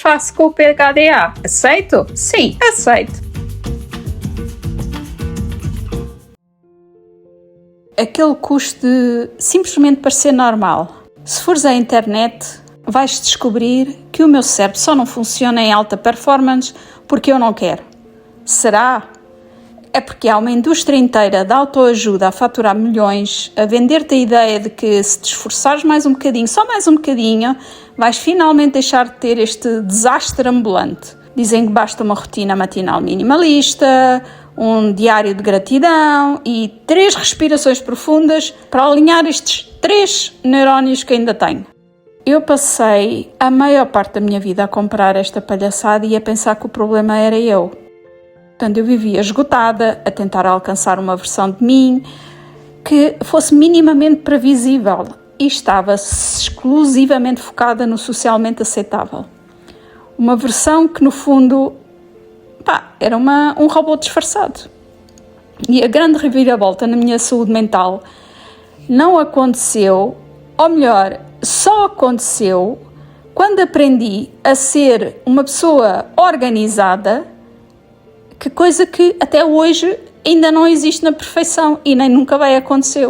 faço com o PHDA? Aceito? Sim, aceito. Aquele custo de simplesmente parecer normal. Se fores à internet, vais descobrir que o meu cérebro só não funciona em alta performance porque eu não quero. Será? É porque há uma indústria inteira de autoajuda a faturar milhões, a vender-te a ideia de que se te esforçares mais um bocadinho, só mais um bocadinho, vais finalmente deixar de ter este desastre ambulante. Dizem que basta uma rotina matinal minimalista, um diário de gratidão e 3 respirações profundas para alinhar estes 3 neurónios que ainda tenho. Eu passei a maior parte da minha vida a comprar esta palhaçada e a pensar que o problema era eu. Portanto, eu vivia esgotada, a tentar alcançar uma versão de mim que fosse minimamente previsível e estava exclusivamente focada no socialmente aceitável. Uma versão que, no fundo, era um robô disfarçado. E a grande reviravolta na minha saúde mental não aconteceu, ou melhor, só aconteceu quando aprendi a ser uma pessoa organizada, que coisa que até hoje ainda não existe na perfeição e nem nunca vai acontecer.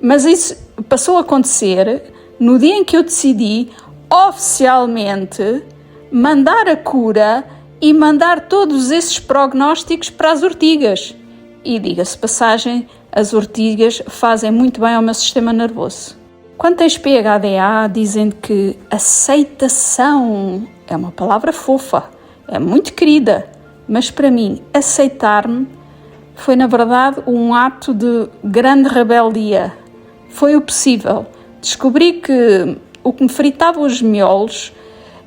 Mas isso passou a acontecer no dia em que eu decidi oficialmente mandar a cura e mandar todos esses prognósticos para as ortigas. E diga-se de passagem, as ortigas fazem muito bem ao meu sistema nervoso. Quando tens PHDA, dizem que aceitação é uma palavra fofa, é muito querida. Mas para mim, aceitar-me foi, na verdade, um ato de grande rebeldia. Foi o possível. Descobri que o que me fritava os miolos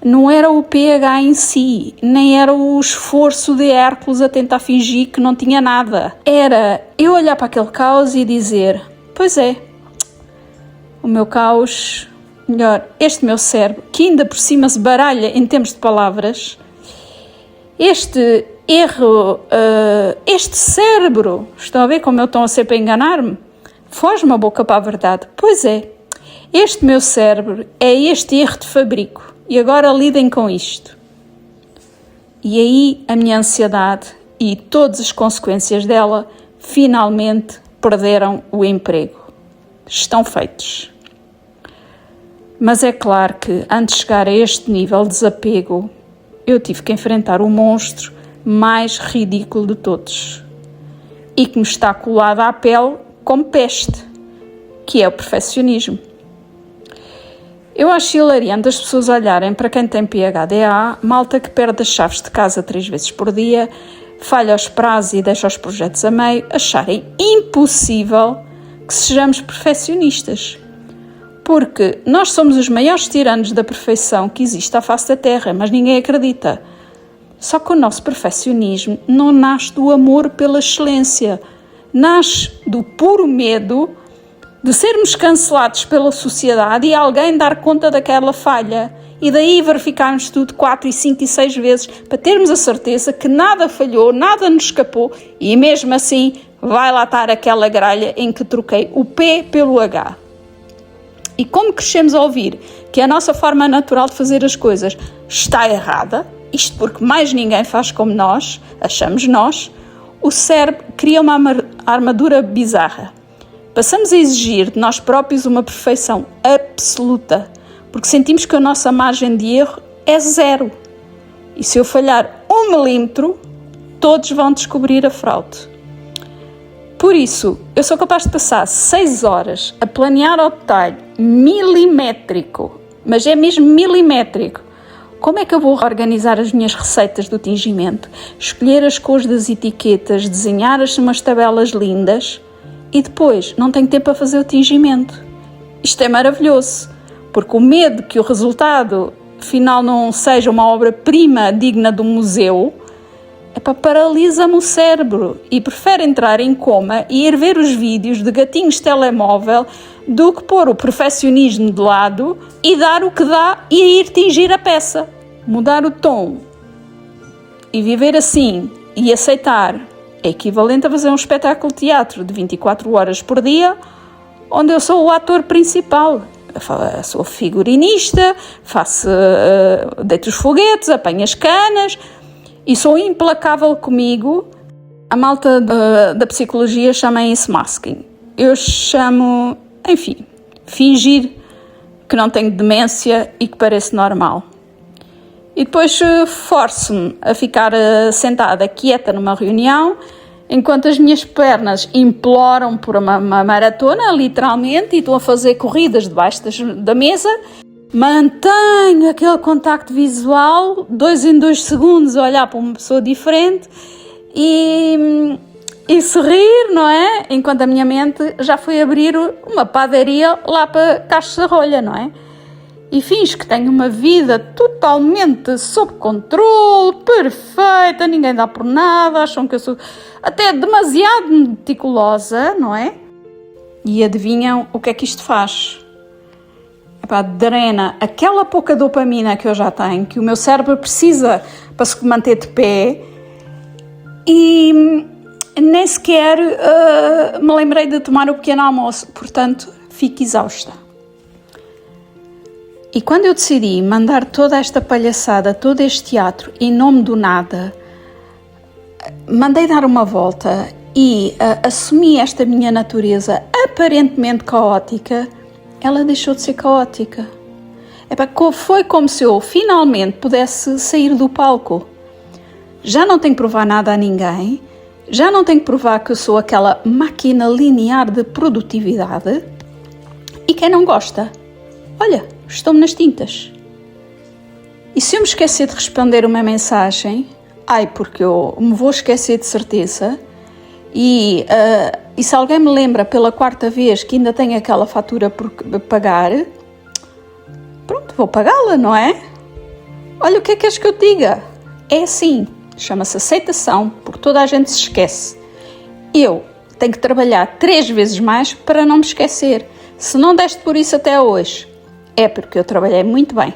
não era o pH em si, nem era o esforço de Hércules a tentar fingir que não tinha nada. Era eu olhar para aquele caos e dizer, pois é, o meu caos, melhor, este meu cérebro, que ainda por cima se baralha em termos de palavras, este erro, este cérebro, estão a ver como eu estou a ser para enganar-me? Foge-me a boca para a verdade. Pois é, este meu cérebro é este erro de fabrico e agora lidem com isto. E aí a minha ansiedade e todas as consequências dela finalmente perderam o emprego. Estão feitos. Mas é claro que antes de chegar a este nível de desapego, eu tive que enfrentar o monstro mais ridículo de todos e que me está colado à pele como peste, que é o perfeccionismo. Eu acho hilariante as pessoas olharem para quem tem PHDA, malta que perde as chaves de casa 3 vezes por dia, falha os prazos e deixa os projetos a meio, acharem impossível que sejamos perfeccionistas. Porque nós somos os maiores tiranos da perfeição que existe à face da Terra, mas ninguém acredita. Só que o nosso perfeccionismo não nasce do amor pela excelência, nasce do puro medo de sermos cancelados pela sociedade e alguém dar conta daquela falha. E daí verificarmos tudo 4, 5 e 6 vezes para termos a certeza que nada falhou, nada nos escapou e mesmo assim vai lá estar aquela gralha em que troquei o P pelo H. E como crescemos a ouvir que a nossa forma natural de fazer as coisas está errada, isto porque mais ninguém faz como nós, achamos nós, o cérebro cria uma armadura bizarra. Passamos a exigir de nós próprios uma perfeição absoluta, porque sentimos que a nossa margem de erro é 0. E se eu falhar 1 milímetro, todos vão descobrir a fraude. Por isso, eu sou capaz de passar 6 horas a planear ao detalhe, milimétrico, mas é mesmo milimétrico. Como é que eu vou organizar as minhas receitas do tingimento, escolher as cores das etiquetas, desenhar umas tabelas lindas e depois não tenho tempo para fazer o tingimento? Isto é maravilhoso, porque o medo que o resultado final não seja uma obra-prima digna de um museu paralisa-me o cérebro e prefere entrar em coma e ir ver os vídeos de gatinhos de telemóvel do que pôr o perfeccionismo de lado e dar o que dá e ir tingir a peça. Mudar o tom e viver assim e aceitar é equivalente a fazer um espetáculo de teatro de 24 horas por dia onde eu sou o ator principal. sou figurinista, deito os foguetes, apanho as canas e sou implacável comigo. A malta da psicologia chama isso masking. Eu chamo, enfim, fingir que não tenho demência e que parece normal. E depois forço-me a ficar sentada quieta numa reunião, enquanto as minhas pernas imploram por uma maratona, literalmente, e estou a fazer corridas debaixo da mesa. Mantenho aquele contacto visual, 2 em 2 segundos, a olhar para uma pessoa diferente e sorrir, não é? Enquanto a minha mente já foi abrir uma padaria lá para Castros da Rolha, não é? E finjo que tenho uma vida totalmente sob controle, perfeita, ninguém dá por nada, acham que eu sou até demasiado meticulosa, não é? E adivinham o que é que isto faz? Drena aquela pouca dopamina que eu já tenho, que o meu cérebro precisa para se manter de pé, e nem sequer me lembrei de tomar o pequeno almoço, portanto fico exausta. E quando eu decidi mandar toda esta palhaçada, todo este teatro em nome do nada, mandei dar uma volta e assumi esta minha natureza aparentemente caótica, ela deixou de ser caótica. Foi como se eu finalmente pudesse sair do palco. Já não tenho que provar nada a ninguém, já não tenho que provar que eu sou aquela máquina linear de produtividade. E quem não gosta, olha, estou-me nas tintas. E se eu me esquecer de responder uma mensagem, porque eu me vou esquecer de certeza, e se alguém me lembra pela 4ª vez que ainda tenho aquela fatura por pagar, pronto, vou pagá-la, não é? Olha, o que é que queres que eu te diga? É assim, chama-se aceitação, porque toda a gente se esquece. Eu tenho que trabalhar 3 vezes mais para não me esquecer. Se não deste por isso até hoje, é porque eu trabalhei muito bem.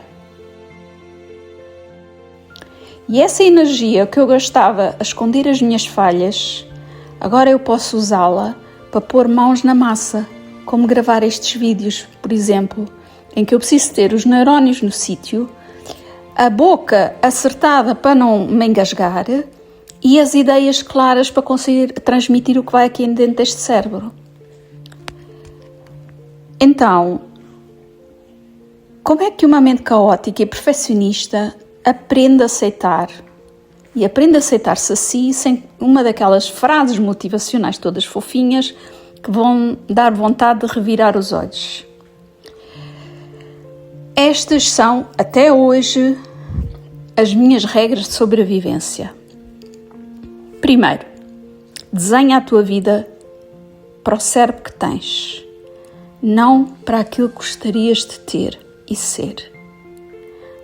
E essa energia que eu gastava a esconder as minhas falhas, agora eu posso usá-la para pôr mãos na massa, como gravar estes vídeos, por exemplo, em que eu preciso ter os neurónios no sítio, a boca acertada para não me engasgar e as ideias claras para conseguir transmitir o que vai aqui dentro deste cérebro. Então, como é que uma mente caótica e perfeccionista aprende a aceitar? E aprende a aceitar-se a si sem uma daquelas frases motivacionais todas fofinhas que vão dar vontade de revirar os olhos. Estas são, até hoje, as minhas regras de sobrevivência. Primeiro, desenha a tua vida para o cérebro que tens, não para aquilo que gostarias de ter e ser.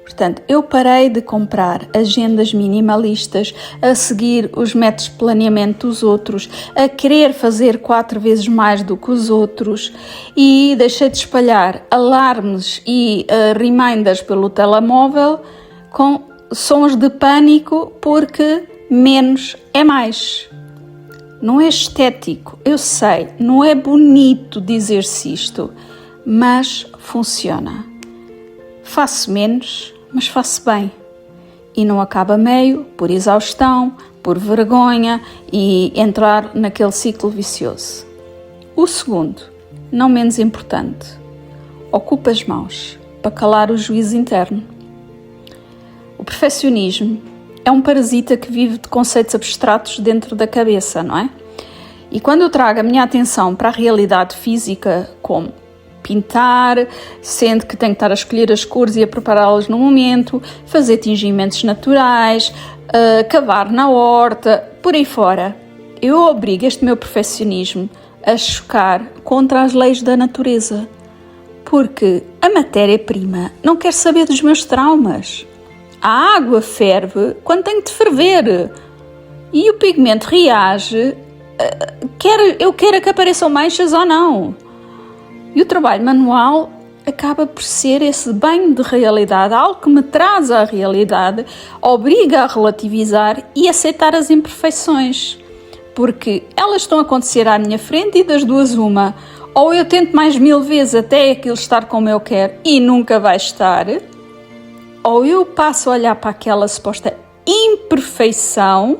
Portanto, eu parei de comprar agendas minimalistas, a seguir os métodos de planeamento dos outros, a querer fazer 4 vezes mais do que os outros e deixei de espalhar alarmes e reminders pelo telemóvel com sons de pânico, porque menos é mais. Não é estético, eu sei, não é bonito dizer-se isto, mas funciona. Faço menos, mas faço bem. E não acaba meio, por exaustão, por vergonha e entrar naquele ciclo vicioso. O segundo, não menos importante, ocupa as mãos para calar o juízo interno. O perfeccionismo é um parasita que vive de conceitos abstratos dentro da cabeça, não é? E quando eu trago a minha atenção para a realidade física, como pintar, sendo que tenho que estar a escolher as cores e a prepará-las no momento, fazer tingimentos naturais, cavar na horta, por aí fora, eu obrigo este meu perfeccionismo a chocar contra as leis da natureza, porque a matéria-prima não quer saber dos meus traumas. A água ferve quando tem de ferver e o pigmento reage, eu quero que apareçam manchas ou não. E o trabalho manual acaba por ser esse banho de realidade, algo que me traz à realidade, obriga a relativizar e aceitar as imperfeições, porque elas estão a acontecer à minha frente e das duas uma, Ou eu tento mais 1000 vezes até aquilo estar como eu quero e nunca vai estar. Ou eu passo a olhar para aquela suposta imperfeição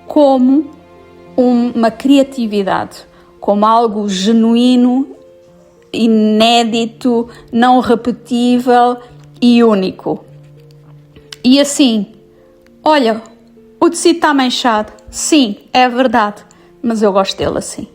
como uma criatividade, como algo genuíno, inédito, não repetível e único. E assim, olha, o tecido está manchado. Sim, é verdade, mas eu gosto dele assim.